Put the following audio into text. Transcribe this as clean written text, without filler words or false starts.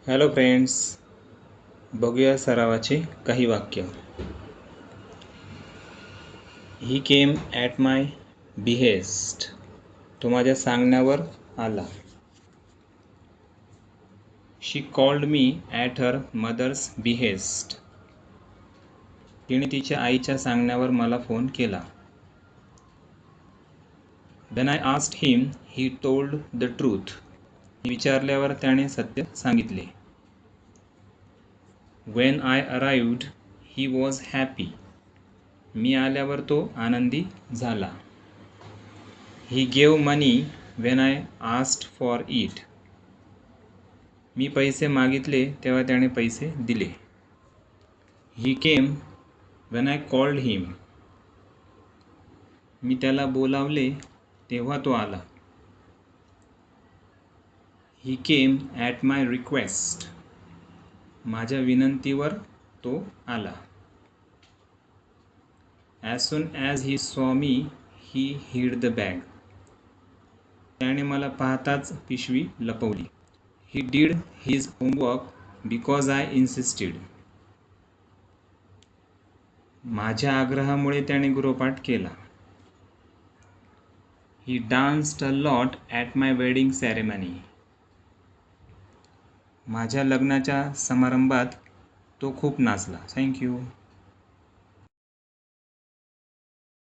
Hello friends, बघूया सरावाचे काही वाक्य. He came at my behest. तो माझ्या सांगण्यावर आला. She called me at her mother's behest. तिने तिच्या आईच्या सांगण्यावर मला फोन केला. When I asked him he told the truth. विचारल्यावर त्याने सत्य सांगितले. When I arrived he was happy. मी आल्यावर तो आनंदी झाला. He gave money when I asked for it. मी पैसे मागितले तेव्हा त्याने पैसे दिले. He came when I called हिम. मी त्याला बोलावले तेव्हा तो आला. ही केम ॲट माय रिक्वेस्ट. माझ्या विनंतीवर तो आला. As soon as he saw me ही हिड द बॅग. त्याने मला पाहताच पिशवी लपवली. He did his homework because I insisted. माझ्या आग्रहामुळे त्याने गृहपाठ केला. He danced a lot at my wedding ceremony. माझ्या लग्नाच्या समारंभात तो खूप नाचला. थँक्यू.